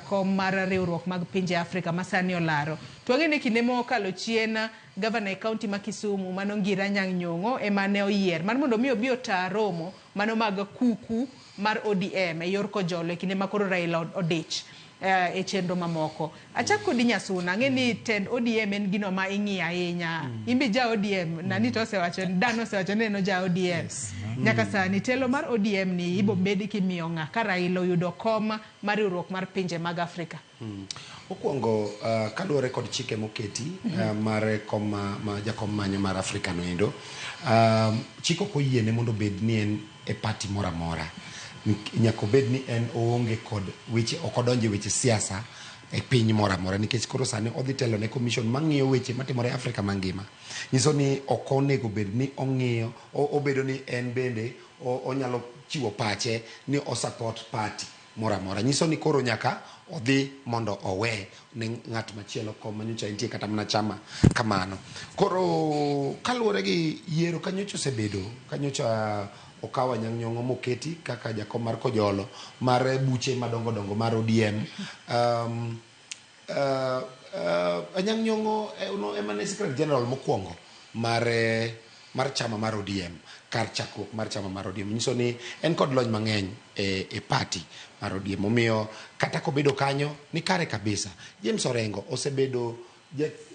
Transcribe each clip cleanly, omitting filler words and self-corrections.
jakom mar riwruok mag pinje Afrika masani olaro. Twang'e kinde mokalo chien gavana e kaunti ma Kisumu mano Ngira Anyang' Nyong'o ema ne oyier mar mondo mi obi ota romo mano mag kuku mar ODM e yor kojolo e kinde ma koro Raila odich e chenro mamoko. Achak kodi Nyasuna, ng'e ni tend ODM en gino ma ing'i ahinya. Imbe ja ODM nani to osewacho, Dan osewacho ni no ja ODM. Nyaka sani telo mar ODM ni ibo bedi kimiyo ng'a ka Raila oyudo kom mar riwruok mar pinje mag Afrika. Okuongo kaluwore kod chike moketi mar kom ma jakom manyo mar Afrika no endo, chiko koyiene mondo bed ni en e party mora mora. Nyako bed ni en oonge kod weche okodonje weche siasa e piny mora mora nikech koro sani odhi telo ne commission mang'iyo weche matimore Afrika mangima. Nyiso ni okonego bed ni ong'iyo obedo ni en bende onyalo chiwo pache ni o support party mora mora. Nyiso ni koro nyaka odhi mondo owe ne ng'at machielo kom manyocha entie kata mana chama kamano. Koro kaluwore gi yiero kanyocha osebedo kanyocha Okawa Anyang' Nyong'o moketi kaka jakom mar kojolo mar buche madongo dongo mar ODM. Anyang' Nyong'o ema ne secretary general mokwongo mar chama mar ODM, kar chakruok mar chama mar ODM. Nyiso ni en kod lony mang'eny e party mar ODM. Omiyo kata kobedo kanyo ni kare kabisa. James Orengo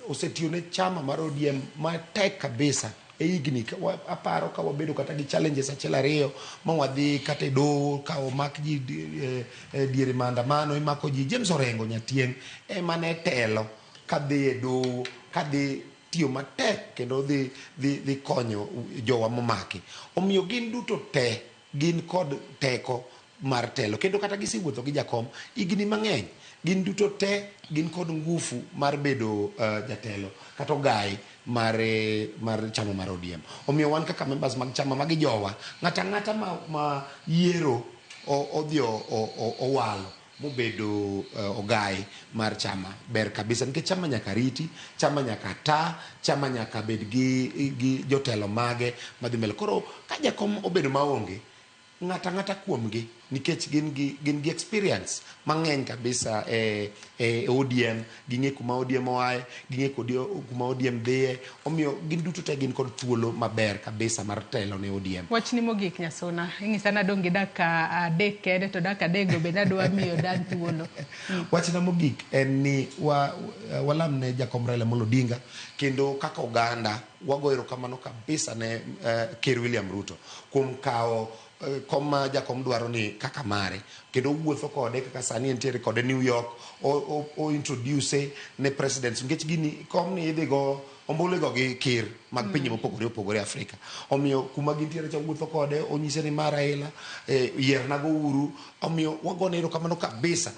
osetiyo ne chama mar ODM matek kabisa e higni. Aparo ka wabedo kata gi challenges achiel ariyo ma wadhi kata do ka omak ji diere maandamano imako ji. James Orengo nyatieng' ema ne telo kadhi e do kadhi tiyo matek kendo dhi konyo jowa momaki. Omiyo gin duto te gin kod teko mar telo kendo kata gisiwuotho gi jakom higni mang'eny. Gin duto te gin kod ngufu mar bedo jatelo kata ogai mar chama mar ODM. Omiyo wan kaka members mag chama magi jowa ng'ata ma yiero odhi owalo mobedo ogai mar chama ber kabisa nikech chama nyaka riti, chama nyaka ta, chama nyaka bed gi jotelo mage madhi mbele. Koro ka jakom obedo maonge ng'ata kuomgi nikech gin gi experience mang'eny kabisa e ODM, ging'e kuma ODM oaye, ging'e kuma ODM dhiye. Omiyo gin duto te gin kod thuolo maber kabisa mar telo ne ODM. Wachni mogik Nyasuna, ing'isa na dong' gi dakika adek kende to dakika adek go be nadwa miyo Dan thuolo. Wachna mogik en ni walam ne jakom Raila Amolo Odinga kendo kaka oganda wago erokamano kabisa ne Ker William Ruto kuom kawo koma jakom dwaro ni kaka mare kendo wuotho kode kaka sani entiere kode New York o introduce ne presidents nikech gini kom ni idhi go ombulu go gi kir mag pinje mopogore opogore Afrika. Omiyo kuma gintiere cha wuotho kode onyise ni mar Raila yierna go uru. Omiyo wagone erokamano kabisa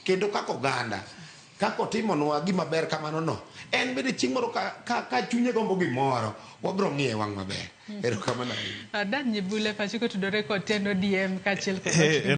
kendo kaka oganda kako timonwa gima ber kamano no en bende chieng' moro ka chunye gombo gimoro wabro ng'iye wang' maber. Erokamano. Dan Nyebule pachiko tudore kod tend ODM kachiel kod